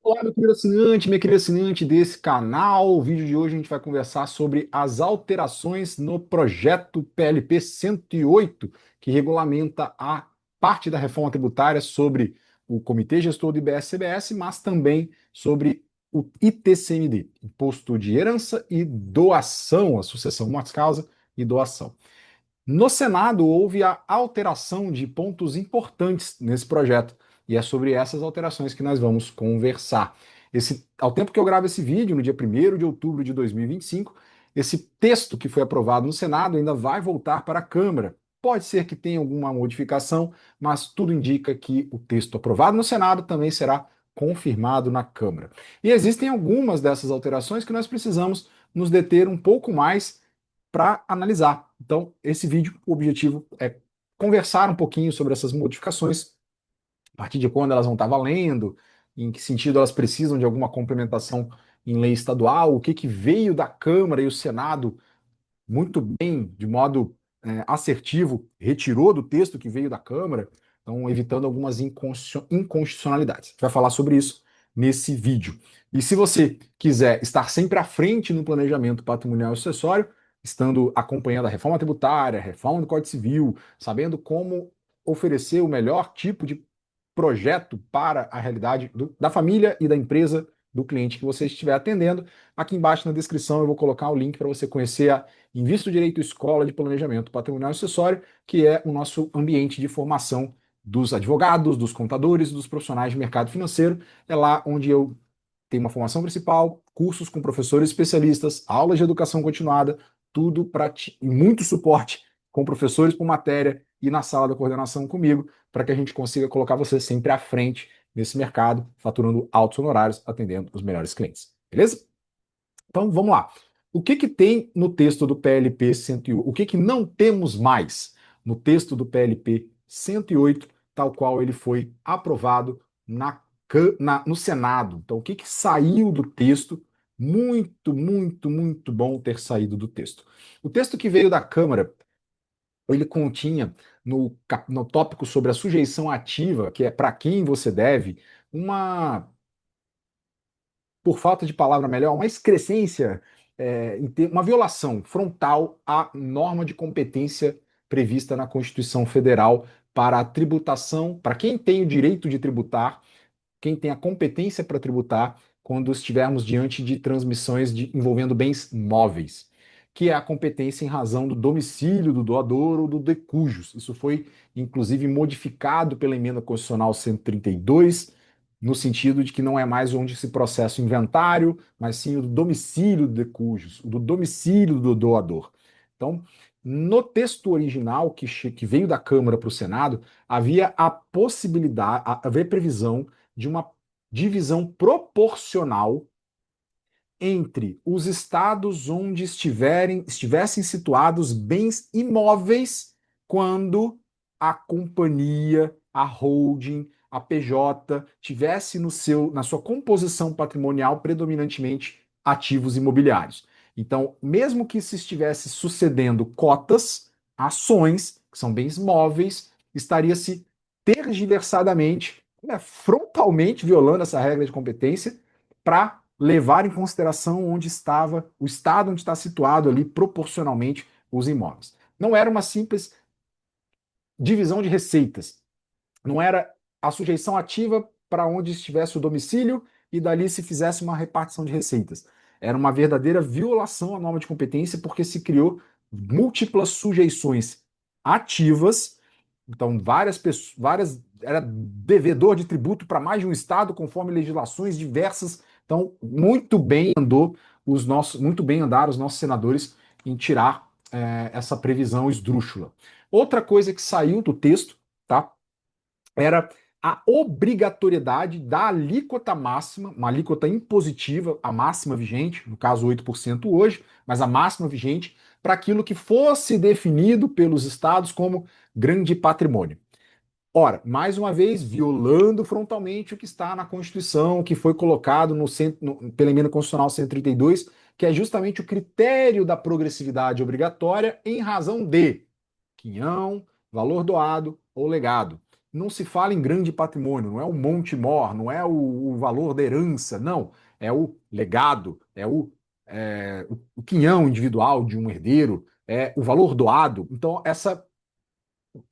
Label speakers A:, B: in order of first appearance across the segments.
A: Olá, meu querido assinante, minha querida assinante desse canal. O vídeo de hoje a gente vai conversar sobre as alterações no projeto PLP 108, que regulamenta a parte da reforma tributária sobre o Comitê Gestor do IBS-CBS, mas também sobre o ITCMD, Imposto de Herança e Doação, a sucessão morte-causa e doação. No Senado, houve a alteração de pontos importantes nesse projeto, e é sobre essas alterações que nós vamos conversar. Ao tempo que eu gravo esse vídeo, no dia 1º de outubro de 2025, esse texto que foi aprovado no Senado ainda vai voltar para a Câmara. Pode ser que tenha alguma modificação, mas tudo indica que o texto aprovado no Senado também será confirmado na Câmara. E existem algumas dessas alterações que nós precisamos nos deter um pouco mais para analisar. Então, esse vídeo, o objetivo é conversar um pouquinho sobre essas modificações, a partir de quando elas vão estar valendo, em que sentido elas precisam de alguma complementação em lei estadual, o que, que veio da Câmara e o Senado muito bem, de modo assertivo, retirou do texto que veio da Câmara, então evitando algumas inconstitucionalidades. A gente vai falar sobre isso nesse vídeo. E se você quiser estar sempre à frente no planejamento patrimonial e sucessório, estando acompanhando a reforma tributária, a reforma do Código Civil, sabendo como oferecer o melhor tipo de projeto para a realidade da família e da empresa do cliente que você estiver atendendo, aqui embaixo na descrição eu vou colocar o link para você conhecer a Invisto Direito Escola de Planejamento Patrimonial e Acessório, que é o nosso ambiente de formação dos advogados, dos contadores, dos profissionais de mercado financeiro. É lá onde eu tenho uma formação principal, cursos com professores especialistas, aulas de educação continuada, tudo para e muito suporte com professores por matéria e na sala da coordenação comigo, para que a gente consiga colocar você sempre à frente nesse mercado, faturando altos honorários, atendendo os melhores clientes. Beleza? Então vamos lá. O que que tem no texto do PLP 101? O que que não temos mais no texto do PLP 108, tal qual ele foi aprovado no Senado? Então, o que que saiu do texto? Muito, muito, muito bom ter saído do texto. O texto que veio da Câmara, ele continha no tópico sobre a sujeição ativa, que é para quem você deve, uma por falta de palavra melhor, uma excrescência, uma violação frontal à norma de competência prevista na Constituição Federal para a tributação, para quem tem o direito de tributar, quem tem a competência para tributar, quando estivermos diante de transmissões envolvendo bens móveis, que é a competência em razão do domicílio do doador ou do de cujos. Isso foi, inclusive, modificado pela emenda constitucional 132, no sentido de que não é mais onde se processa o inventário, mas sim o do domicílio do de cujos, o do domicílio do doador. Então, no texto original que veio da Câmara para o Senado, havia a possibilidade, havia previsão de uma divisão proporcional entre os estados onde estivessem situados bens imóveis quando a companhia, a holding, a PJ tivesse na sua composição patrimonial predominantemente ativos imobiliários. Então, mesmo que se estivesse sucedendo cotas, ações, que são bens móveis, estaria se tergiversadamente, frontalmente violando essa regra de competência para levar em consideração onde estava o estado onde está situado ali proporcionalmente os imóveis. Não era uma simples divisão de receitas, não era a sujeição ativa para onde estivesse o domicílio e dali se fizesse uma repartição de receitas. Era uma verdadeira violação à norma de competência porque se criou múltiplas sujeições ativas. Então, várias pessoas, era devedor de tributo para mais de um estado, conforme legislações diversas. Então, muito bem andaram os nossos senadores em tirar essa previsão esdrúxula. Outra coisa que saiu do texto, tá? Era a obrigatoriedade da alíquota máxima, uma alíquota impositiva, a máxima vigente, no caso 8% hoje, mas a máxima vigente, para aquilo que fosse definido pelos estados como grande patrimônio. Ora, mais uma vez, violando frontalmente o que está na Constituição, que foi colocado pela emenda constitucional 132, que é justamente o critério da progressividade obrigatória em razão de quinhão, valor doado ou legado. não se fala em grande patrimônio, não é o Monte Mor, não é o valor da herança, não. É o legado, o quinhão individual de um herdeiro, é o valor doado. Então,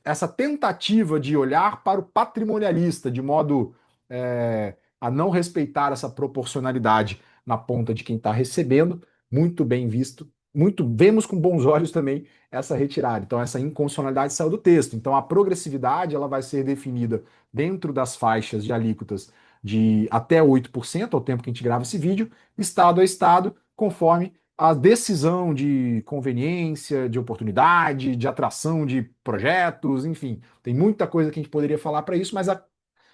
A: essa tentativa de olhar para o patrimonialista de modo a não respeitar essa proporcionalidade na ponta de quem está recebendo, muito bem visto, muito vemos com bons olhos também essa retirada. Então essa inconstitucionalidade saiu do texto. Então a progressividade ela vai ser definida dentro das faixas de alíquotas de até 8%, ao tempo que a gente grava esse vídeo, estado a estado, conforme a decisão de conveniência, de oportunidade, de atração de projetos, enfim, tem muita coisa que a gente poderia falar para isso, mas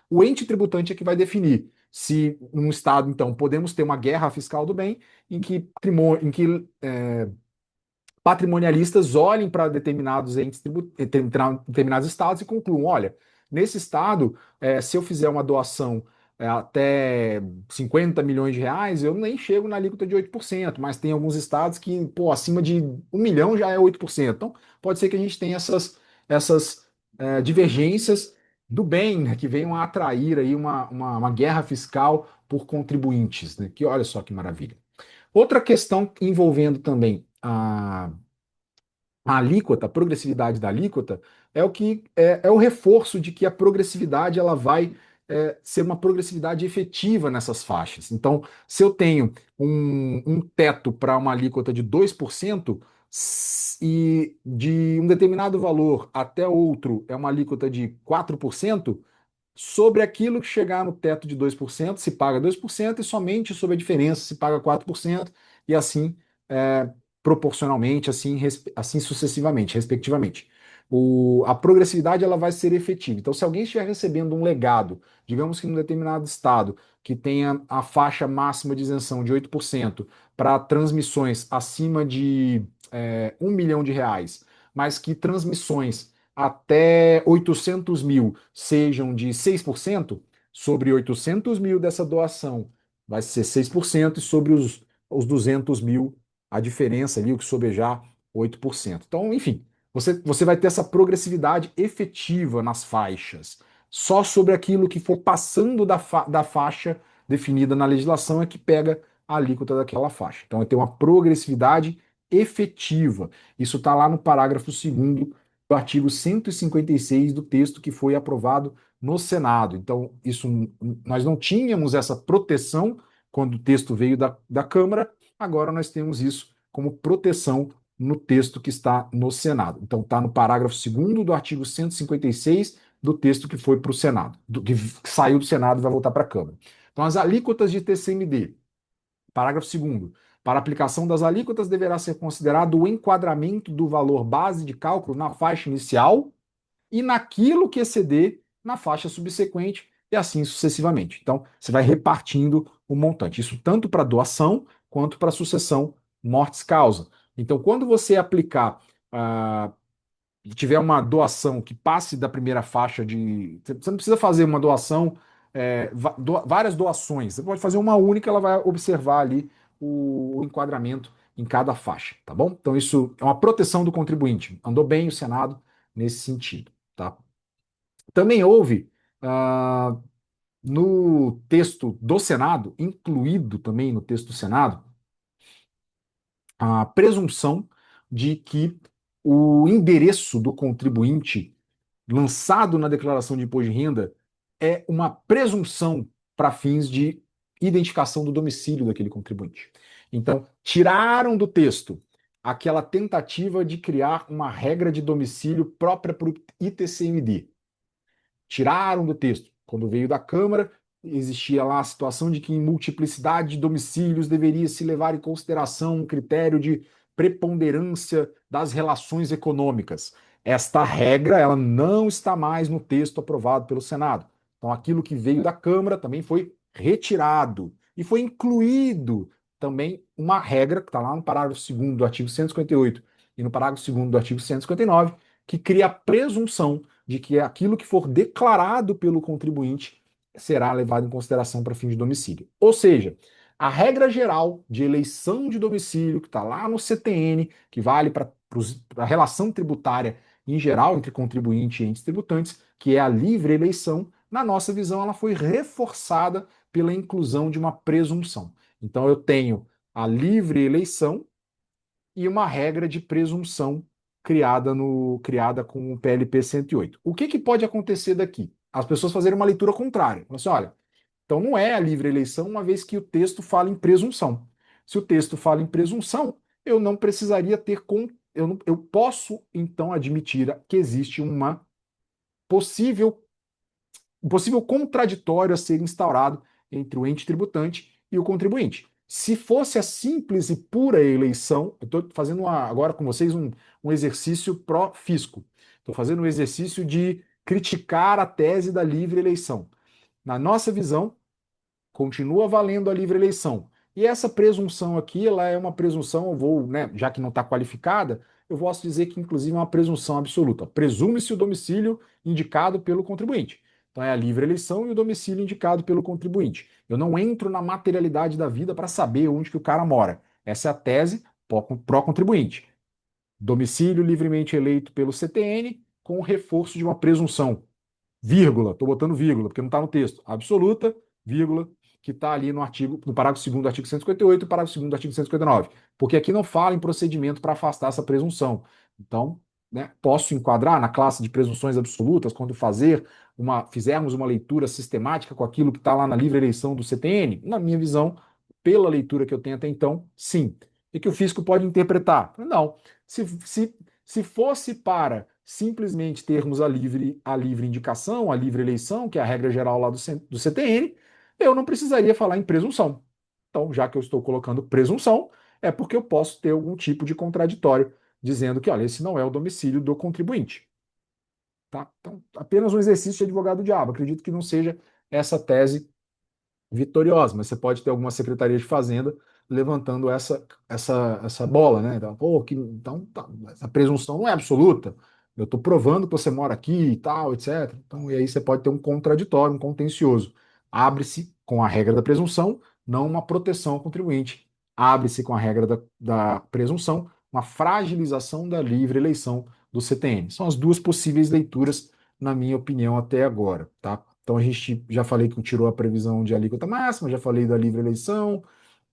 A: o ente tributante é que vai definir se num estado, então, podemos ter uma guerra fiscal do bem em que patrimonialistas olhem para determinados determinados estados e concluam: olha, nesse estado, se eu fizer uma doação até 50 milhões de reais, eu nem chego na alíquota de 8%, mas tem alguns estados que, pô, acima de 1 milhão já é 8%. Então, pode ser que a gente tenha essas divergências do bem, né, que venham a atrair aí uma guerra fiscal por contribuintes, né? Que olha só que maravilha. Outra questão envolvendo também a alíquota, a progressividade da alíquota, é o reforço de que a progressividade ela vai ser uma progressividade efetiva nessas faixas. Então, se eu tenho um teto para uma alíquota de 2% e de um determinado valor até outro é uma alíquota de 4%, sobre aquilo que chegar no teto de 2% se paga 2% e somente sobre a diferença se paga 4% e assim é, proporcionalmente, assim sucessivamente, respectivamente. A progressividade ela vai ser efetiva. Então, se alguém estiver recebendo um legado, digamos que num determinado estado, que tenha a faixa máxima de isenção de 8% para transmissões acima de 1 milhão de reais, mas que transmissões até 800 mil sejam de 6%, sobre 800 mil dessa doação vai ser 6%, e sobre os 200 mil, a diferença ali, o que sobejar, 8%. Então, enfim, você vai ter essa progressividade efetiva nas faixas. Só sobre aquilo que for passando da faixa definida na legislação é que pega a alíquota daquela faixa. Então, vai ter uma progressividade efetiva. Isso está lá no parágrafo 2º do artigo 156 do texto que foi aprovado no Senado. Então, nós não tínhamos essa proteção quando o texto veio da Câmara, agora nós temos isso como proteção no texto que está no Senado. Então, está no parágrafo 2º do artigo 156 do texto que foi para o Senado, que saiu do Senado e vai voltar para a Câmara. Então, as alíquotas de TCMD, parágrafo 2º. Para aplicação das alíquotas, deverá ser considerado o enquadramento do valor base de cálculo na faixa inicial e naquilo que exceder na faixa subsequente, e assim sucessivamente. Então, você vai repartindo o montante. Isso tanto para doação quanto para sucessão mortis causa. Então, quando você aplicar tiver uma doação que passe da primeira faixa de. Você não precisa fazer uma doação, várias doações. Você pode fazer uma única, ela vai observar ali o enquadramento em cada faixa, tá bom? Então, isso é uma proteção do contribuinte. Andou bem o Senado nesse sentido, tá? Também houve, no texto do Senado, incluído também no texto do Senado, a presunção de que o endereço do contribuinte lançado na declaração de imposto de renda é uma presunção para fins de identificação do domicílio daquele contribuinte. Então, tiraram do texto aquela tentativa de criar uma regra de domicílio própria para o ITCMD. Tiraram do texto. Quando veio da Câmara, existia lá a situação de que em multiplicidade de domicílios deveria se levar em consideração um critério de preponderância das relações econômicas. Esta regra, ela não está mais no texto aprovado pelo Senado. Então, aquilo que veio da Câmara também foi retirado e foi incluído também uma regra que está lá no parágrafo 2º do artigo 158 e no parágrafo 2º do artigo 159, que cria a presunção de que aquilo que for declarado pelo contribuinte será levado em consideração para fim de domicílio. Ou seja, a regra geral de eleição de domicílio, que está lá no CTN, que vale para a relação tributária em geral entre contribuinte e entes tributantes, que é a livre eleição, na nossa visão, ela foi reforçada pela inclusão de uma presunção. Então, eu tenho a livre eleição e uma regra de presunção criada com o PLP 108. O que pode acontecer daqui? As pessoas fazerem uma leitura contrária. Falam assim, olha, então não é a livre eleição, uma vez que o texto fala em presunção. Se o texto fala em presunção, eu não precisaria ter eu posso então admitir que existe possível um possível contraditório a ser instaurado entre o ente tributante e o contribuinte. Se fosse a simples e pura eleição, eu estou fazendo agora com vocês um exercício pró-fisco. Estou fazendo um exercício de criticar a tese da livre eleição. Na nossa visão, continua valendo a livre eleição. E essa presunção aqui, ela é uma presunção, eu vou, né, já que não está qualificada, eu posso dizer que inclusive é uma presunção absoluta. Presume-se o domicílio indicado pelo contribuinte. Então é a livre eleição e o domicílio indicado pelo contribuinte. Eu não entro na materialidade da vida para saber onde que o cara mora. Essa é a tese pró-contribuinte. Domicílio livremente eleito pelo CTN com o reforço de uma presunção vírgula, estou botando vírgula, porque não está no texto, absoluta, vírgula, que está ali no artigo, no parágrafo 2º do artigo 158 e o parágrafo 2º do artigo 159, porque aqui não fala em procedimento para afastar essa presunção. Então, né, posso enquadrar na classe de presunções absolutas quando fizermos uma leitura sistemática com aquilo que está lá na livre eleição do CTN? Na minha visão, pela leitura que eu tenho até então, sim. E que o fisco pode interpretar? Não. Se fosse para simplesmente termos a livre indicação, a livre eleição, que é a regra geral lá do CTN, eu não precisaria falar em presunção. Então, já que eu estou colocando presunção, é porque eu posso ter algum tipo de contraditório dizendo que, olha, esse não é o domicílio do contribuinte. Tá? Então, apenas um exercício de advogado diabo. Acredito que não seja essa tese vitoriosa, mas você pode ter alguma secretaria de fazenda levantando essa bola, né? Então, pô, então tá, essa presunção não é absoluta. Eu estou provando que você mora aqui e tal, etc. Então, e aí você pode ter um contraditório, um contencioso. Abre-se com a regra da presunção, não uma proteção ao contribuinte. Abre-se com a regra da presunção, uma fragilização da livre eleição do CTN. São as duas possíveis leituras, na minha opinião, até agora, tá? Então a gente já falei que tirou a previsão de alíquota máxima, já falei da livre eleição,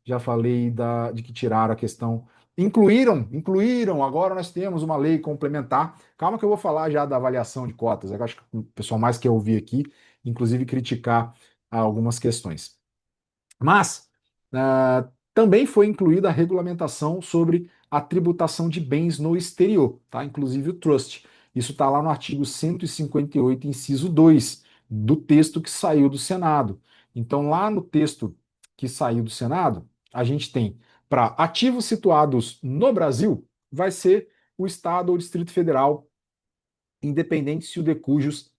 A: já falei de que tiraram a questão. Incluíram, agora nós temos uma lei complementar. Calma que eu vou falar já da avaliação de cotas. Eu acho que o pessoal mais quer ouvir aqui, inclusive criticar algumas questões. Mas também foi incluída a regulamentação sobre a tributação de bens no exterior, tá? Inclusive o trust. Isso está lá no artigo 158, inciso 2, do texto que saiu do Senado. Então, lá no texto que saiu do Senado, a gente tem para ativos situados no Brasil, vai ser o Estado ou Distrito Federal, independente se o de cujos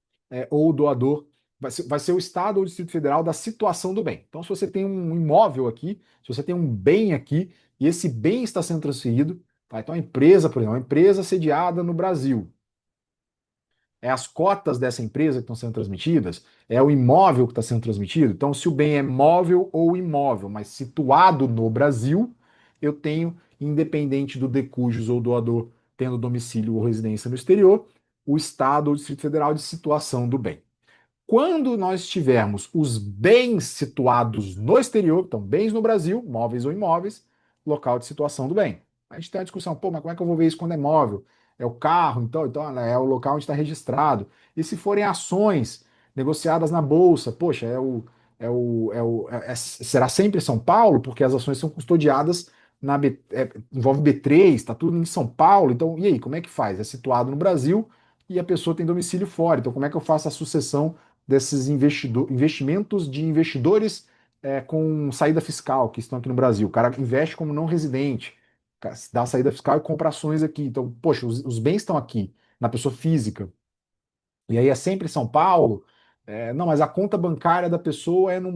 A: ou o doador vai ser o Estado ou o Distrito Federal da situação do bem. Então, se você tem um imóvel aqui, se você tem um bem aqui, e esse bem está sendo transferido, tá? Então a empresa, por exemplo, uma empresa sediada no Brasil, é as cotas dessa empresa que estão sendo transmitidas, é o imóvel que está sendo transmitido. Então, se o bem é móvel ou imóvel, mas situado no Brasil, eu tenho, independente do decujus ou doador tendo domicílio ou residência no exterior, o Estado ou o Distrito Federal de situação do bem. Quando nós tivermos os bens situados no exterior, então bens no Brasil, móveis ou imóveis, local de situação do bem. A gente tem a discussão, pô, mas como é que eu vou ver isso quando é móvel? É o carro, então é o local onde está registrado. E se forem ações negociadas na bolsa, poxa, será sempre São Paulo, porque as ações são custodiadas envolve B3, está tudo em São Paulo. Então, e aí, como é que faz? É situado no Brasil e a pessoa tem domicílio fora. Então, como é que eu faço a sucessão desses investimentos de investidores com saída fiscal que estão aqui no Brasil? O cara investe como não residente, dá a saída fiscal e compra ações aqui. Então, poxa, os bens estão aqui, na pessoa física. E aí é sempre São Paulo. Não, mas a conta bancária da pessoa é num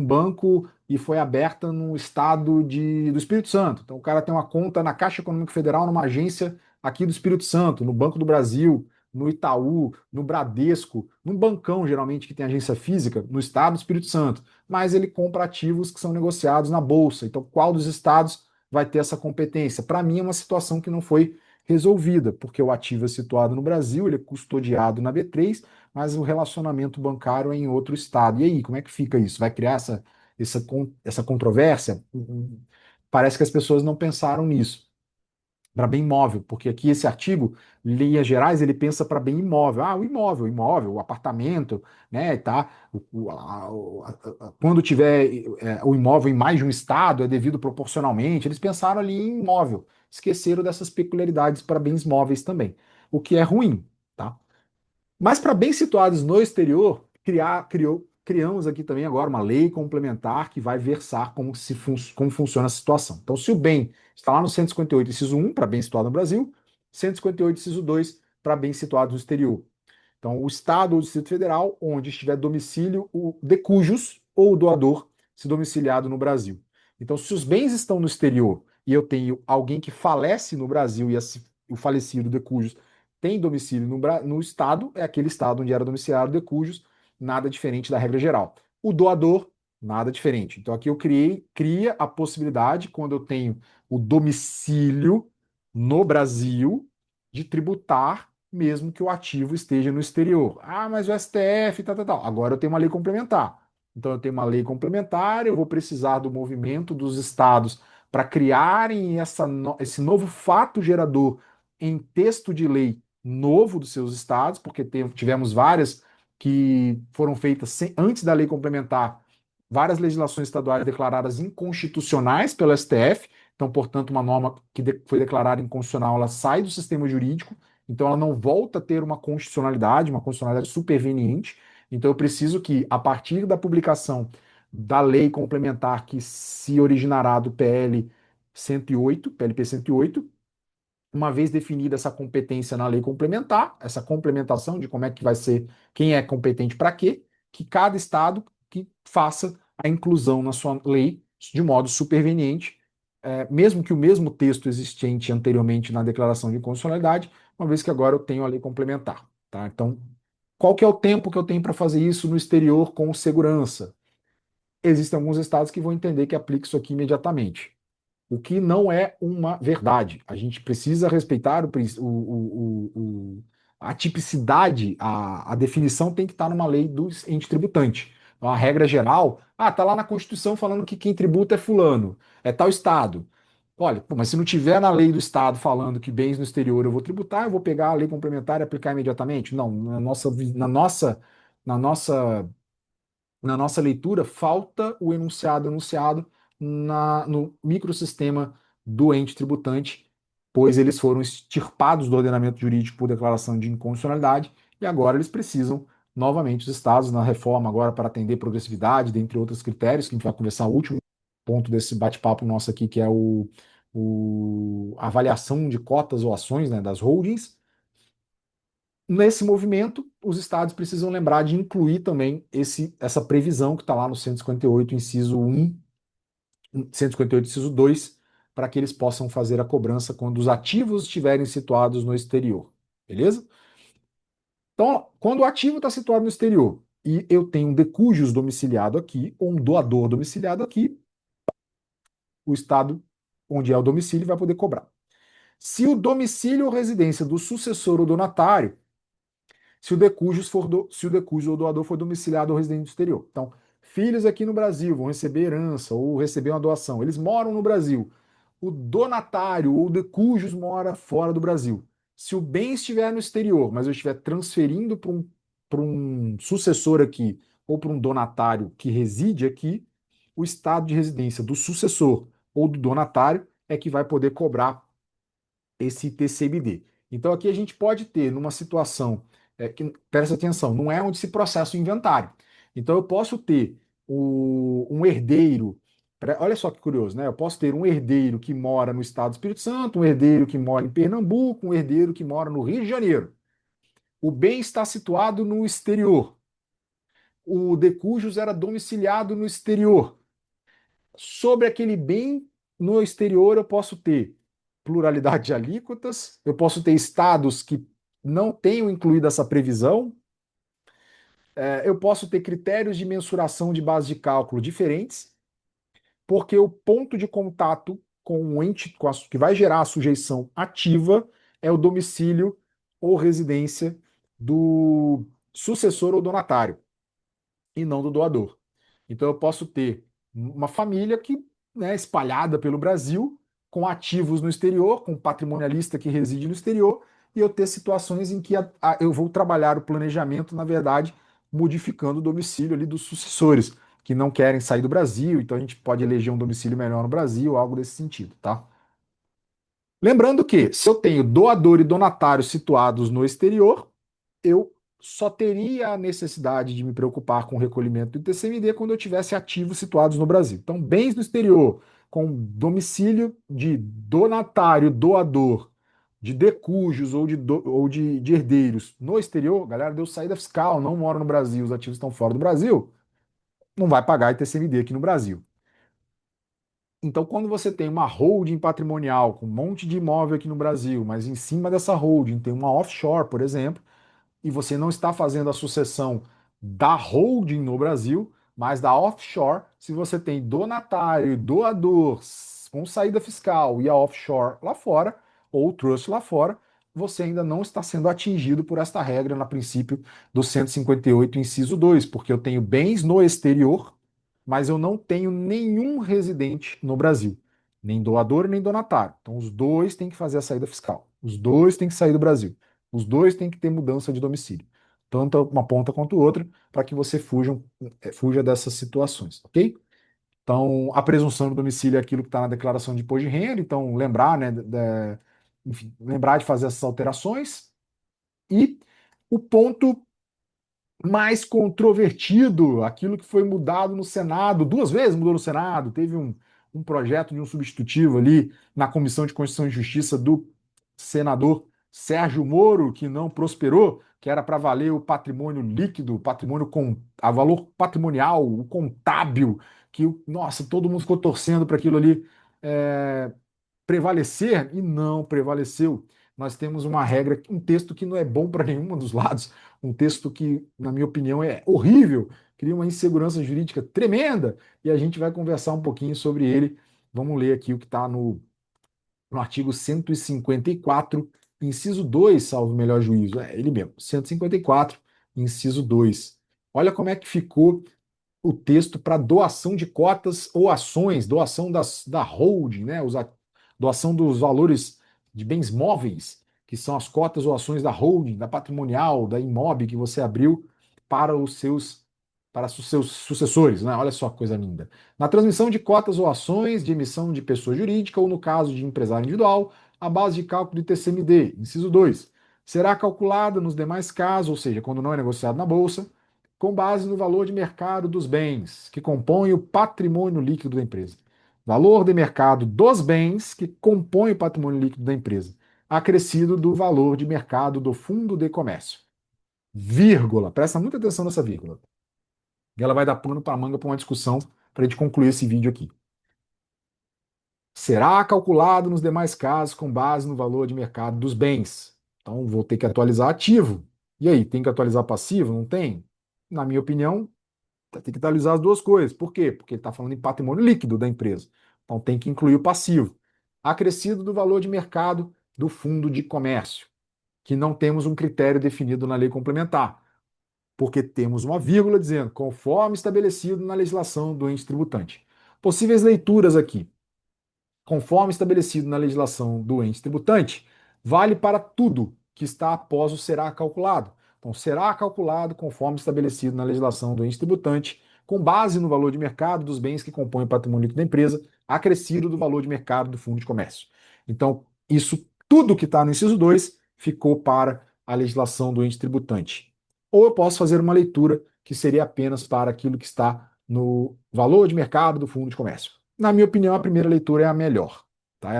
A: banco e foi aberta no estado do Espírito Santo. Então o cara tem uma conta na Caixa Econômica Federal, numa agência aqui do Espírito Santo, no Banco do Brasil, no Itaú, no Bradesco, num bancão geralmente que tem agência física, no estado do Espírito Santo. Mas ele compra ativos que são negociados na bolsa. Então qual dos estados vai ter essa competência? Para mim é uma situação que não foi resolvida, porque o ativo é situado no Brasil, ele é custodiado na B3, mas o relacionamento bancário é em outro estado. E aí, como é que fica isso? Vai criar essa controvérsia? Parece que as pessoas não pensaram nisso para bem imóvel, porque aqui esse artigo, em linhas gerais, ele pensa para bem imóvel. Ah, o imóvel, o apartamento, né, tá? Quando tiver o imóvel em mais de um estado, é devido proporcionalmente. Eles pensaram ali em imóvel, esqueceram dessas peculiaridades para bens móveis também, o que é ruim, tá? Mas para bens situados no exterior, criamos aqui também agora uma lei complementar que vai versar como funciona a situação. Então, se o bem está lá no 158, inciso 1, para bem situado no Brasil, 158, inciso 2, para bem situado no exterior. Então, o Estado ou o Distrito Federal, onde estiver domicílio o de cujos ou o doador se domiciliado no Brasil. Então, se os bens estão no exterior e eu tenho alguém que falece no Brasil e o falecido de cujos tem domicílio no Estado, é aquele Estado onde era domiciliado de cujos, nada diferente da regra geral. O doador, nada diferente. Então, aqui eu cria a possibilidade, quando eu tenho o domicílio no Brasil, de tributar mesmo que o ativo esteja no exterior. Ah, mas o STF, tal, tal, tal. Agora eu tenho uma lei complementar. Então eu tenho uma lei complementar, eu vou precisar do movimento dos estados para criarem esse novo fato gerador em texto de lei novo dos seus estados, porque tivemos várias que foram feitas antes da lei complementar, várias legislações estaduais declaradas inconstitucionais pelo STF. Então, portanto, uma norma que foi declarada inconstitucional, ela sai do sistema jurídico, então ela não volta a ter uma constitucionalidade superveniente. Então eu preciso que, a partir da publicação da lei complementar que se originará do PLP 108, uma vez definida essa competência na lei complementar, essa complementação de como é que vai ser, quem é competente para quê, que cada estado que faça a inclusão na sua lei de modo superveniente, mesmo que o mesmo texto existente anteriormente na declaração de constitucionalidade, uma vez que agora eu tenho a lei complementar, tá? Então, qual que é o tempo que eu tenho para fazer isso no exterior com segurança? Existem alguns estados que vão entender que aplica isso aqui imediatamente, o que não é uma verdade. A gente precisa respeitar a tipicidade, a definição tem que estar numa lei do ente tributante. Então, a regra geral, tá lá na Constituição falando que quem tributa é fulano, é tal estado. Olha, pô, mas se não tiver na lei do estado falando que bens no exterior eu vou tributar, eu vou pegar a lei complementar e aplicar imediatamente? Não, na nossa na nossa leitura, falta o enunciado no microsistema do ente tributante, pois eles foram extirpados do ordenamento jurídico por declaração de inconstitucionalidade e agora eles precisam, novamente, os estados, na reforma agora para atender progressividade, dentre outros critérios, que a gente vai conversar o último ponto desse bate-papo nosso aqui, que é a avaliação de cotas ou ações, né, das holdings. Nesse movimento, os estados precisam lembrar de incluir também essa previsão que está lá no 158, inciso 1, 158, inciso 2, para que eles possam fazer a cobrança quando os ativos estiverem situados no exterior. Beleza? Então, quando o ativo está situado no exterior e eu tenho um decujus domiciliado aqui, ou um doador domiciliado aqui, o estado onde é o domicílio vai poder cobrar. Se o domicílio ou residência do sucessor ou donatário, se o decujus ou doador for domiciliado ou residente do exterior. Então, filhos aqui no Brasil vão receber herança ou receber uma doação. Eles moram no Brasil. O donatário ou decujus mora fora do Brasil. Se o bem estiver no exterior, mas eu estiver transferindo para um sucessor aqui ou para um donatário que reside aqui, o estado de residência do sucessor ou do donatário é que vai poder cobrar esse TCMD. Então aqui a gente pode ter numa situação que, presta atenção, não é onde se processa o inventário. Então eu posso ter um herdeiro, olha só que curioso, né? Eu posso ter um herdeiro que mora no estado do Espírito Santo, um herdeiro que mora em Pernambuco, um herdeiro que mora no Rio de Janeiro. O bem está situado no exterior. O de cujos era domiciliado no exterior. Sobre aquele bem no exterior, eu posso ter pluralidade de alíquotas, eu posso ter estados que não tenham incluído essa previsão, eu posso ter critérios de mensuração de base de cálculo diferentes, porque o ponto de contato com o ente que vai gerar a sujeição ativa é o domicílio ou residência do sucessor ou donatário, e não do doador. Então eu posso ter uma família que, né, espalhada pelo Brasil, com ativos no exterior, com patrimonialista que reside no exterior, e eu ter situações em que eu vou trabalhar o planejamento, na verdade, modificando o domicílio ali dos sucessores, que não querem sair do Brasil, então a gente pode eleger um domicílio melhor no Brasil, algo desse sentido, tá? Lembrando que, se eu tenho doador e donatário situados no exterior, eu só teria a necessidade de me preocupar com o recolhimento do TCMD quando eu tivesse ativos situados no Brasil. Então, bens no exterior, com domicílio de donatário, doador, de decujos ou de herdeiros no exterior, galera, deu saída fiscal, não moro no Brasil, os ativos estão fora do Brasil, não vai pagar ITCMD aqui no Brasil. Então, quando você tem uma holding patrimonial com um monte de imóvel aqui no Brasil, mas em cima dessa holding tem uma offshore, por exemplo, e você não está fazendo a sucessão da holding no Brasil, mas da offshore, se você tem donatário e doador com saída fiscal e a offshore lá fora, ou o trust lá fora, você ainda não está sendo atingido por esta regra, na princípio do 158, inciso 2, porque eu tenho bens no exterior, mas eu não tenho nenhum residente no Brasil, nem doador nem donatário. Então os dois têm que fazer a saída fiscal, os dois têm que sair do Brasil. Os dois têm que ter mudança de domicílio, tanto uma ponta quanto outra, para que você fuja dessas situações, ok? Então, a presunção do domicílio é aquilo que está na declaração de imposto de renda, então lembrar, né, enfim, lembrar de fazer essas alterações. E o ponto mais controvertido, aquilo que foi mudado no Senado, duas vezes mudou no Senado, teve um projeto de um substitutivo ali na Comissão de Constituição e Justiça do senador Sérgio Moro, que não prosperou, que era para valer o patrimônio líquido, patrimônio com a valor patrimonial, o contábil, que, nossa, todo mundo ficou torcendo para aquilo ali prevalecer e não prevaleceu. Nós temos uma regra, um texto que não é bom para nenhum dos lados, um texto que, na minha opinião, é horrível, cria uma insegurança jurídica tremenda, e a gente vai conversar um pouquinho sobre ele. Vamos ler aqui o que está no artigo 154, inciso 2, salvo o melhor juízo. É ele mesmo, 154, inciso 2. Olha como é que ficou o texto para doação de cotas ou ações, doação da holding, né? Doação dos valores de bens móveis, que são as cotas ou ações da holding, da patrimonial, da Imob que você abriu para os seus sucessores, né? Olha só que coisa linda. Na transmissão de cotas ou ações de emissão de pessoa jurídica ou no caso de empresário individual, a base de cálculo de TCMD, inciso 2, será calculada nos demais casos, ou seja, quando não é negociado na bolsa, com base no valor de mercado dos bens que compõem o patrimônio líquido da empresa. Valor de mercado dos bens que compõem o patrimônio líquido da empresa, acrescido do valor de mercado do fundo de comércio. Vírgula. Presta muita atenção nessa vírgula. E ela vai dar pano para manga para uma discussão para a gente concluir esse vídeo aqui. Será calculado nos demais casos com base no valor de mercado dos bens. Então, vou ter que atualizar ativo. E aí, tem que atualizar passivo? Não tem? Na minha opinião, tem que atualizar as duas coisas. Por quê? Porque ele está falando em patrimônio líquido da empresa. Então tem que incluir o passivo. Acrescido do valor de mercado do fundo de comércio, que não temos um critério definido na lei complementar, porque temos uma vírgula dizendo, conforme estabelecido na legislação do ente tributante. Possíveis leituras aqui conforme estabelecido na legislação do ente tributante, vale para tudo que está após o será calculado. Então, será calculado conforme estabelecido na legislação do ente tributante, com base no valor de mercado dos bens que compõem o patrimônio líquido da empresa, acrescido do valor de mercado do fundo de comércio. Então, isso tudo que está no inciso 2 ficou para a legislação do ente tributante. Ou eu posso fazer uma leitura que seria apenas para aquilo que está no valor de mercado do fundo de comércio. Na minha opinião, a primeira leitura é a melhor, tá?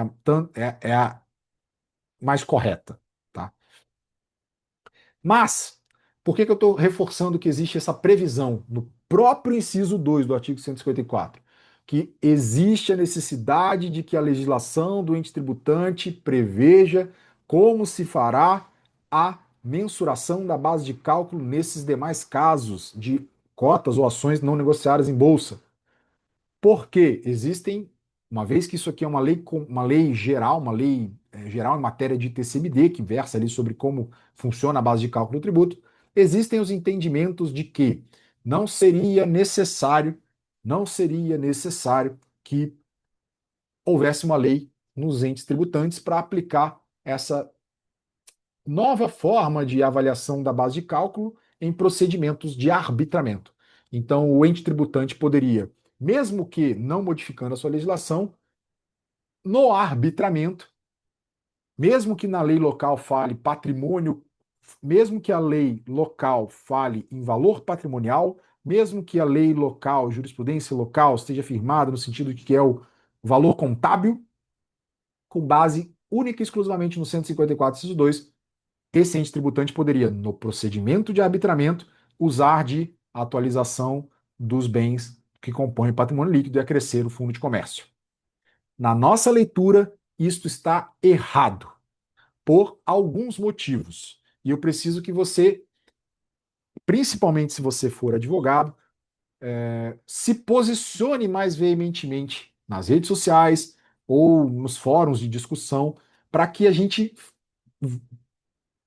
A: É a mais correta, tá? Mas, por que eu estou reforçando que existe essa previsão no próprio inciso 2 do artigo 154? Que existe a necessidade de que a legislação do ente tributante preveja como se fará a mensuração da base de cálculo nesses demais casos de cotas ou ações não negociadas em bolsa. Porque existem, uma vez que isso aqui é uma lei geral, uma lei geral em matéria de TCMD, que versa ali sobre como funciona a base de cálculo do tributo, existem os entendimentos de que não seria necessário, não seria necessário que houvesse uma lei nos entes tributantes para aplicar essa nova forma de avaliação da base de cálculo em procedimentos de arbitramento. Então, o ente tributante poderia, mesmo que não modificando a sua legislação, no arbitramento, mesmo que na lei local fale patrimônio, mesmo que a lei local fale em valor patrimonial, mesmo que a lei local, jurisprudência local, esteja firmada no sentido de que é o valor contábil, com base única e exclusivamente no 154, inciso 2, esse ente tributante poderia, no procedimento de arbitramento, usar de atualização dos bens que compõem o patrimônio líquido e acrescer o fundo de comércio. Na nossa leitura, isto está errado, por alguns motivos. E eu preciso que você, principalmente se você for advogado, se posicione mais veementemente nas redes sociais ou nos fóruns de discussão para que a gente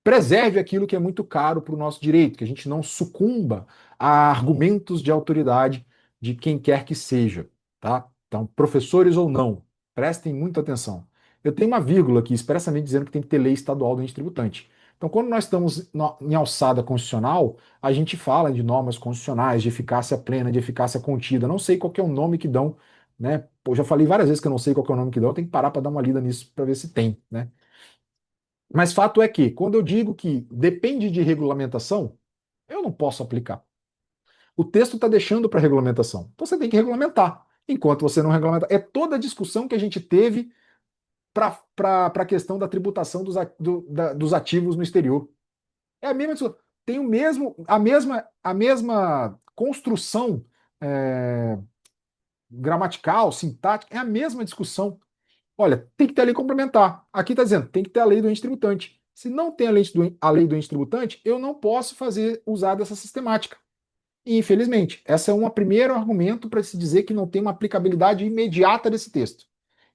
A: preserve aquilo que é muito caro para o nosso direito, que a gente não sucumba a argumentos de autoridade de quem quer que seja, tá? Então, professores ou não, prestem muita atenção. Eu tenho uma vírgula aqui expressamente dizendo que tem que ter lei estadual do ente tributante. Então, quando nós estamos em alçada constitucional, a gente fala de normas constitucionais, de eficácia plena, de eficácia contida. Não sei qual que é o nome que dão, né? Eu já falei várias vezes que eu não sei qual que é o nome que dão, eu tenho que parar para dar uma lida nisso para ver se tem, né? Mas fato é que, quando eu digo que depende de regulamentação, eu não posso aplicar. O texto está deixando para regulamentação. Então você tem que regulamentar. Enquanto você não regulamenta. É toda a discussão que a gente teve para a questão da tributação dos ativos no exterior. É a mesma discussão. Tem o mesmo, a mesma construção é, gramatical, sintática, é a mesma discussão. Olha, tem que ter a lei complementar. Aqui está dizendo, tem que ter a lei do ente tributante. Se não tem a lei do ente tributante, eu não posso usar dessa sistemática. E, infelizmente, esse é um primeiro argumento para se dizer que não tem uma aplicabilidade imediata desse texto.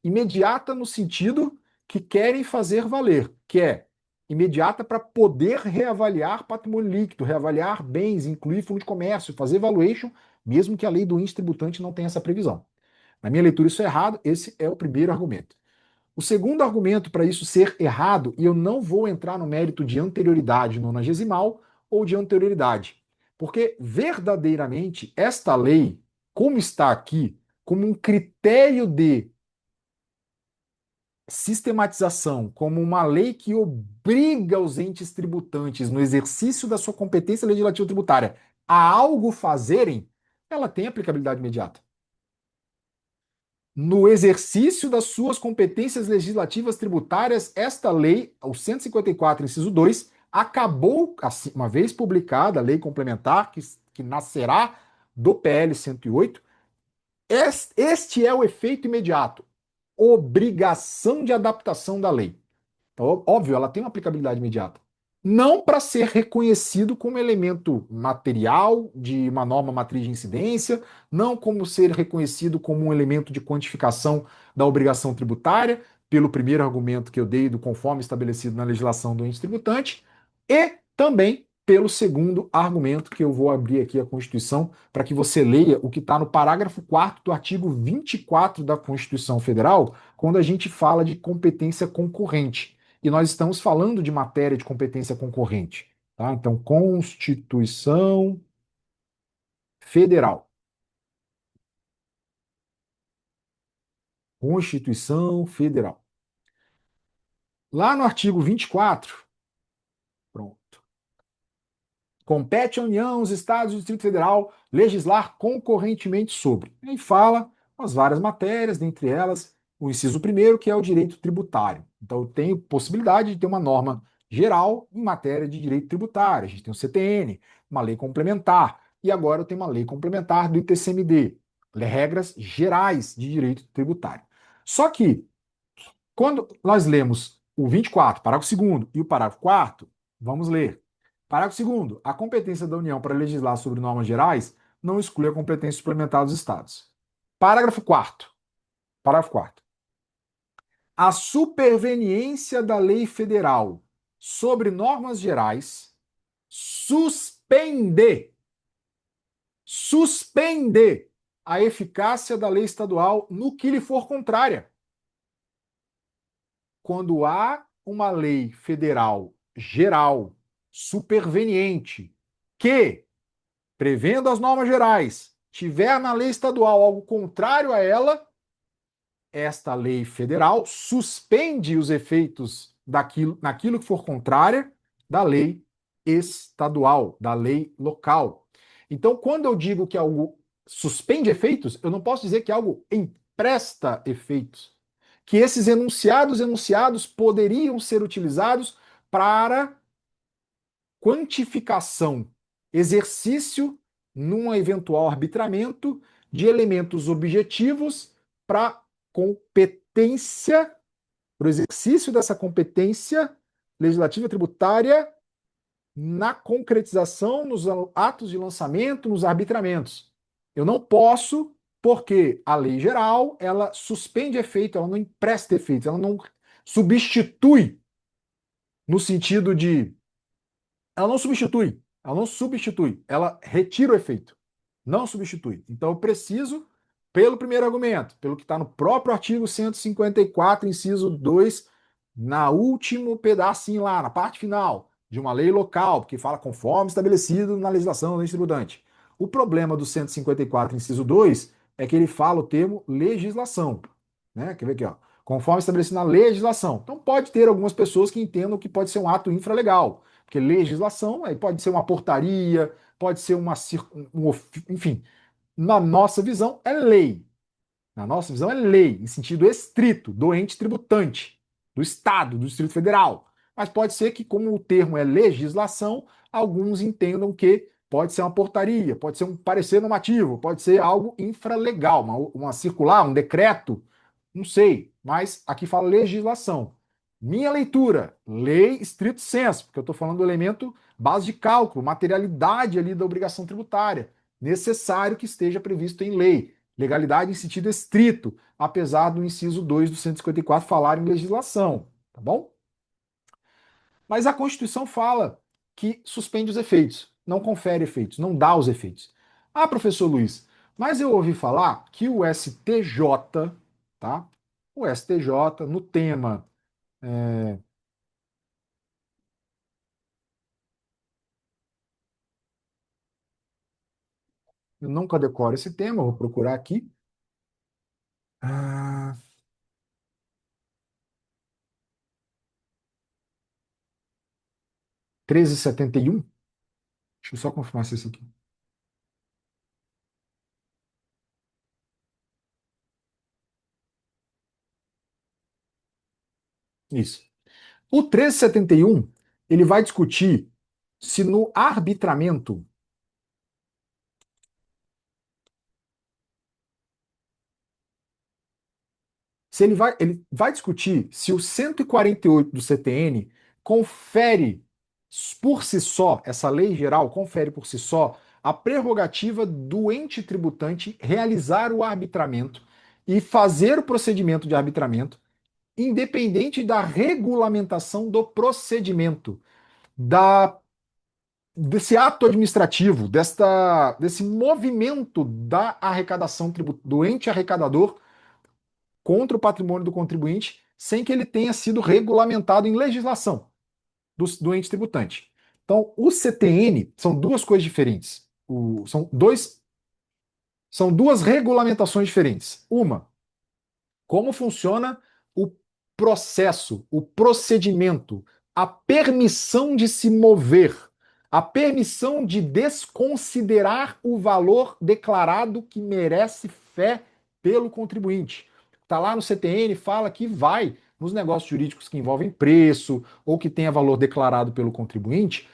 A: Imediata no sentido que querem fazer valer, que é imediata para poder reavaliar patrimônio líquido, reavaliar bens, incluir fundo de comércio, fazer valuation, mesmo que a lei do ente tributante não tenha essa previsão. Na minha leitura, isso é errado. Esse é o primeiro argumento. O segundo argumento para isso ser errado, e eu não vou entrar no mérito de anterioridade nonagesimal ou de anterioridade, porque verdadeiramente esta lei, como está aqui, como um critério de sistematização, como uma lei que obriga os entes tributantes no exercício da sua competência legislativa tributária a algo fazerem, ela tem aplicabilidade imediata. No exercício das suas competências legislativas tributárias, esta lei, o 154, inciso 2, acabou, assim, uma vez publicada a lei complementar, que nascerá do PL 108, este é o efeito imediato, obrigação de adaptação da lei. Então, óbvio, ela tem uma aplicabilidade imediata. Não para ser reconhecido como elemento material de uma norma matriz de incidência, não como ser reconhecido como um elemento de quantificação da obrigação tributária, pelo primeiro argumento que eu dei do conforme estabelecido na legislação do ente tributante, e também pelo segundo argumento que eu vou abrir aqui a Constituição para que você leia o que está no parágrafo 4º do artigo 24 da Constituição Federal, quando a gente fala de competência concorrente. E nós estamos falando de matéria de competência concorrente. Tá? Então, Constituição Federal. Constituição Federal. Lá no artigo 24, pronto. Compete à União, os Estados e o Distrito Federal legislar concorrentemente sobre. E fala as várias matérias, dentre elas o inciso primeiro, que é o direito tributário. Então, eu tenho possibilidade de ter uma norma geral em matéria de direito tributário. A gente tem o CTN, uma lei complementar, e agora eu tenho uma lei complementar do ITCMD, regras gerais de direito tributário. Só que, quando nós lemos o 24, parágrafo segundo e o parágrafo 4º, vamos ler. Parágrafo segundo, a competência da União para legislar sobre normas gerais não exclui a competência suplementar dos Estados. Parágrafo 4º. Parágrafo 4º. A superveniência da lei federal sobre normas gerais suspende a eficácia da lei estadual no que lhe for contrária. Quando há uma lei federal geral superveniente que, prevendo as normas gerais, tiver na lei estadual algo contrário a ela, esta lei federal suspende os efeitos naquilo que for contrária da lei estadual, da lei local. Então, quando eu digo que algo suspende efeitos, eu não posso dizer que algo empresta efeitos. Que esses enunciados poderiam ser utilizados para quantificação, exercício num eventual arbitramento de elementos objetivos para competência, para o exercício dessa competência legislativa tributária na concretização, nos atos de lançamento, nos arbitramentos. Eu não posso, porque a lei geral, ela suspende efeito, ela não empresta efeito, ela não substitui no sentido de ela não substitui, ela retira o efeito, não substitui. Então eu preciso, pelo primeiro argumento, pelo que está no próprio artigo 154, inciso 2, na último pedacinho lá, na parte final, de uma lei local, que fala conforme estabelecido na legislação do ente tributante. O problema do 154, inciso 2, é que ele fala o termo legislação. Né? Quer ver aqui, ó? Conforme estabelecido na legislação. Então pode ter algumas pessoas que entendam que pode ser um ato infralegal. Porque legislação aí pode ser uma portaria, pode ser enfim, na nossa visão é lei. Na nossa visão é lei, em sentido estrito, do ente tributante, do Estado, do Distrito Federal. Mas pode ser que, como o termo é legislação, alguns entendam que pode ser uma portaria, pode ser um parecer normativo, pode ser algo infralegal, uma circular, um decreto, não sei, mas aqui fala legislação. Minha leitura, lei estrito sensu, porque eu estou falando do elemento base de cálculo, materialidade ali da obrigação tributária, necessário que esteja previsto em lei. Legalidade em sentido estrito, apesar do inciso 2 do 154 falar em legislação, tá bom? Mas a Constituição fala que suspende os efeitos, não confere efeitos, não dá os efeitos. Ah, professor Luiz, mas eu ouvi falar que o STJ, tá? O STJ, no tema. Eu nunca decoro esse tema, eu vou procurar aqui. Ah, 1371. Deixa eu só confirmar se é isso aqui. Isso. O 1371 ele vai discutir se no arbitramento, se ele vai discutir se o 148 do CTN confere por si só, essa lei geral confere por si só a prerrogativa do ente tributante realizar o arbitramento e fazer o procedimento de arbitramento, independente da regulamentação do procedimento, da desse ato administrativo, desse movimento da arrecadação do ente arrecadador contra o patrimônio do contribuinte, sem que ele tenha sido regulamentado em legislação do ente tributante. Então, o CTN são duas coisas diferentes. São duas regulamentações diferentes. Uma, como funciona o processo, o procedimento, a permissão de se mover, a permissão de desconsiderar o valor declarado que merece fé pelo contribuinte. Está lá no CTN, fala que vai nos negócios jurídicos que envolvem preço ou que tenha valor declarado pelo contribuinte,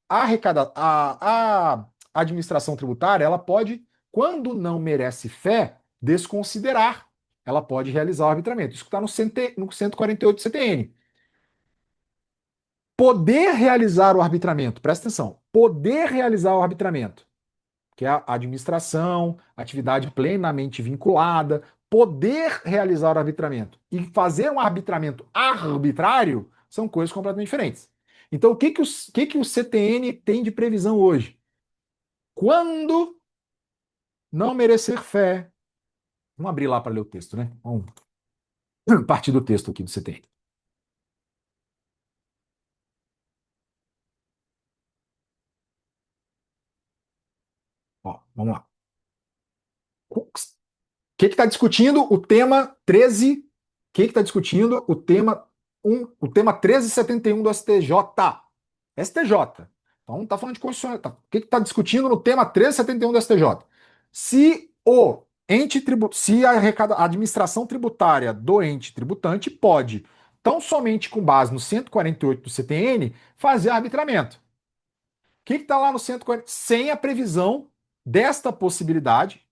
A: a administração tributária ela pode, quando não merece fé, desconsiderar. Ela pode realizar o arbitramento. Isso está no 148 do CTN. Poder realizar o arbitramento, presta atenção, poder realizar o arbitramento, que é a administração, atividade plenamente vinculada, poder realizar o arbitramento e fazer um arbitramento arbitrário são coisas completamente diferentes. Então, o que que o CTN tem de previsão hoje? Quando não merecer fé. Vamos abrir lá para ler o texto, né? Vamos partir do texto aqui do CTN. Ó, vamos lá. O que está discutindo o tema 13? O que está discutindo o tema o tema 1371 do STJ? STJ. Então não está falando de constitucional. Tá. O que está discutindo no tema 1371 do STJ? Se a administração tributária do ente tributante pode, tão somente com base no 148 do CTN, fazer arbitramento. O que está lá no 140? Sem a previsão desta possibilidade,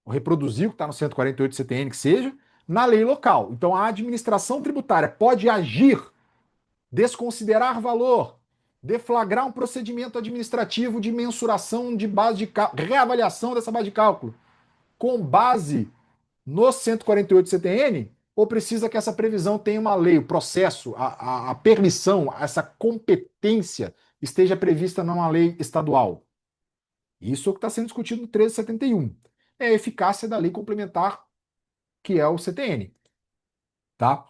A: ou reproduzir o que está no 148 CTN, que seja, na lei local. Então a administração tributária pode agir, desconsiderar valor, deflagrar um procedimento administrativo de mensuração de base de cálculo, reavaliação dessa base de cálculo, com base no 148 CTN, ou precisa que essa previsão tenha uma lei, o processo, a permissão, essa competência esteja prevista numa lei estadual? Isso é o que está sendo discutido no 1371. É a eficácia da lei complementar, que é o CTN. Tá? O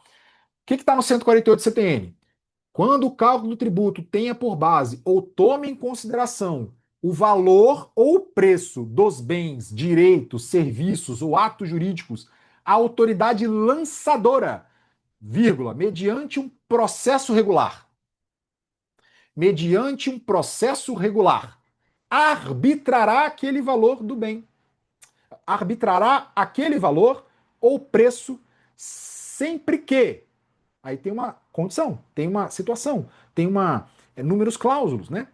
A: que está no 148 CTN? Quando o cálculo do tributo tenha por base ou tome em consideração o valor ou preço dos bens, direitos, serviços ou atos jurídicos, a autoridade lançadora, vírgula, mediante um processo regular, arbitrará aquele valor do bem, arbitrará aquele valor ou preço sempre que. Aí tem uma condição, tem uma situação, tem uma números clausulos, né?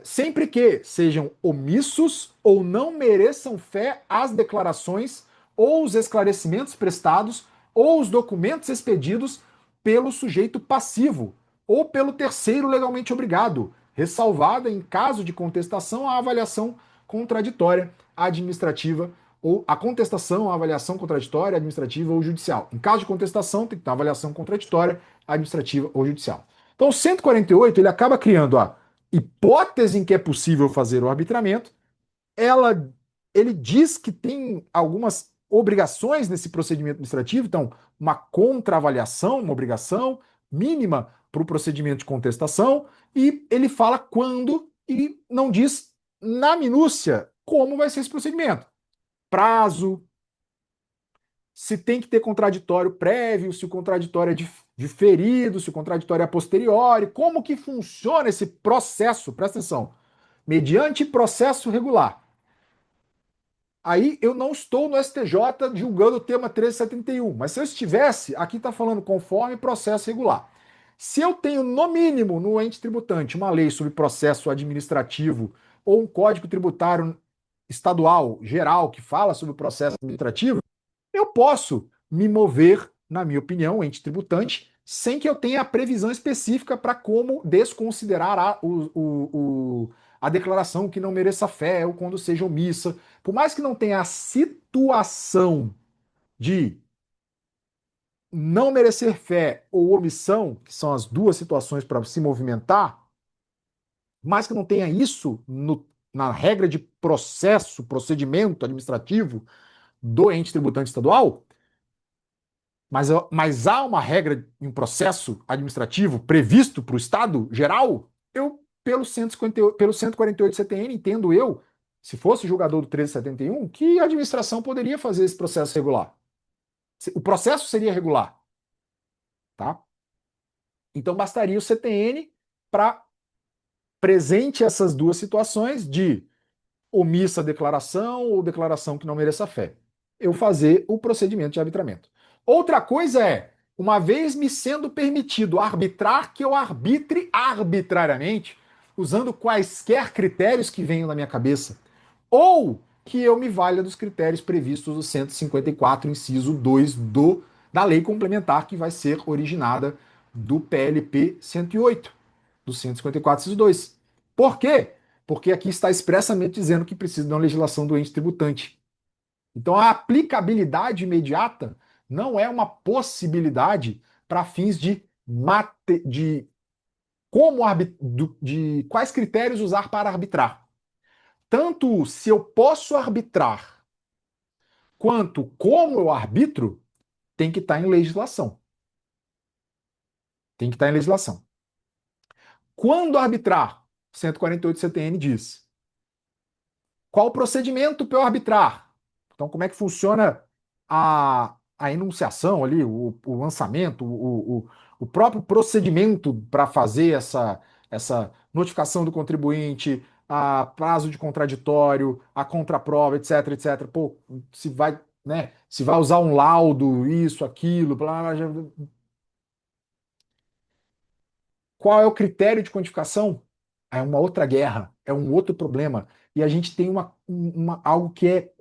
A: Sempre que sejam omissos ou não mereçam fé as declarações ou os esclarecimentos prestados ou os documentos expedidos pelo sujeito passivo ou pelo terceiro legalmente obrigado, ressalvada em caso de contestação a avaliação contraditória administrativa ou a contestação à avaliação contraditória administrativa ou judicial. Em caso de contestação, tem que ter uma avaliação contraditória administrativa ou judicial. Então, o 148 ele acaba criando a hipótese em que é possível fazer o arbitramento, ela, ele diz que tem algumas obrigações nesse procedimento administrativo, então, uma contraavaliação, uma obrigação mínima para o procedimento de contestação, e ele fala quando e não diz na minúcia como vai ser esse procedimento. Prazo, se tem que ter contraditório prévio, se o contraditório é diferido, se o contraditório é a posteriori, como que funciona esse processo, presta atenção, mediante processo regular. Aí eu não estou no STJ julgando o tema 1371, mas se eu estivesse, aqui está falando conforme processo regular. Se eu tenho, no mínimo, no ente tributante, uma lei sobre processo administrativo ou um código tributário estadual geral que fala sobre o processo administrativo, eu posso me mover, na minha opinião, ente tributante, sem que eu tenha a previsão específica para como desconsiderar a declaração que não mereça fé ou quando seja omissa. Por mais que não tenha a situação de não merecer fé ou omissão, que são as duas situações para se movimentar, mais que não tenha isso na regra de processo, procedimento administrativo do ente tributante estadual, mas há uma regra em um processo administrativo previsto para o Estado geral, eu, pelo 158, pelo 148 CTN, entendo eu, se fosse julgador do 1371, que a administração poderia fazer esse processo regular. O processo seria regular, tá? Então bastaria o CTN para presente essas duas situações de omissa declaração ou declaração que não mereça fé. Eu fazer o procedimento de arbitramento. Outra coisa é, uma vez me sendo permitido arbitrar, que eu arbitre arbitrariamente, usando quaisquer critérios que venham na minha cabeça, ou que eu me valha dos critérios previstos no 154, inciso 2 da lei complementar que vai ser originada do PLP 108, do 154, inciso 2. Por quê? Porque aqui está expressamente dizendo que precisa de uma legislação do ente tributante. Então, a aplicabilidade imediata não é uma possibilidade para fins de como de quais critérios usar para arbitrar. Tanto se eu posso arbitrar quanto como eu arbitro tem que estar em legislação. Tem que estar em legislação. Quando arbitrar, 148 CTN diz qual o procedimento para eu arbitrar. Então, como é que funciona a enunciação ali, o lançamento, o próprio procedimento para fazer essa notificação do contribuinte, a prazo de contraditório, a contraprova, etc, etc. Pô, se vai, né, se vai usar um laudo, isso, aquilo, blá, blá, blá. Qual é o critério de quantificação? É uma outra guerra, é um outro problema. E a gente tem algo que é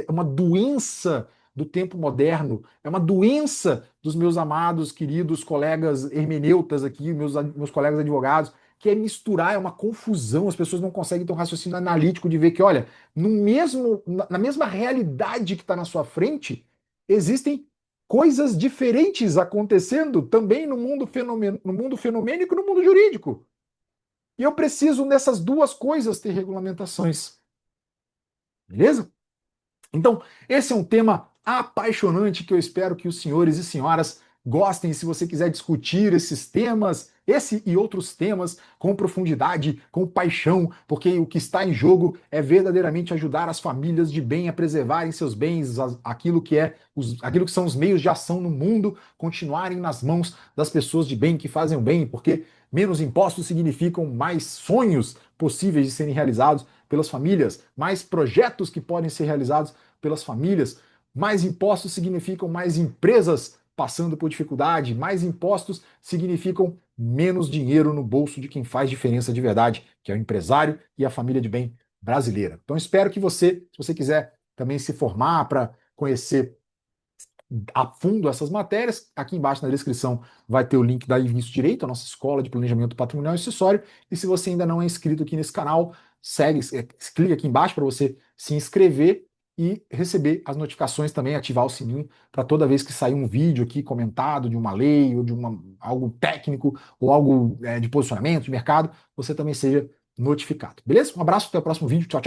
A: uma doença do tempo moderno, é uma doença dos meus amados, queridos colegas hermeneutas aqui, meus colegas advogados, que é misturar, é uma confusão, as pessoas não conseguem ter um raciocínio analítico de ver que, olha, na mesma realidade que está na sua frente, existem coisas diferentes acontecendo também no mundo fenomênico e no mundo jurídico. E eu preciso, nessas duas coisas, ter regulamentações. Beleza? Então, esse é um tema apaixonante que eu espero que os senhores e senhoras gostem. Se você quiser discutir esses temas, esse e outros temas com profundidade, com paixão, porque o que está em jogo é verdadeiramente ajudar as famílias de bem a preservarem seus bens, aquilo que são os meios de ação no mundo, continuarem nas mãos das pessoas de bem que fazem o bem, porque menos impostos significam mais sonhos possíveis de serem realizados pelas famílias, mais projetos que podem ser realizados pelas famílias, mais impostos significam mais empresas passando por dificuldade, mais impostos significam menos dinheiro no bolso de quem faz diferença de verdade, que é o empresário e a família de bem brasileira. Então espero que você, se você quiser também se formar para conhecer a fundo essas matérias. Aqui embaixo na descrição vai ter o link da Invisto Direito, a nossa escola de planejamento patrimonial e acessório. E se você ainda não é inscrito aqui nesse canal, clique aqui embaixo para você se inscrever e receber as notificações também, ativar o sininho para toda vez que sair um vídeo aqui comentado de uma lei ou de algo técnico ou algo de posicionamento de mercado, você também seja notificado. Beleza? Um abraço, até o próximo vídeo. Tchau, tchau.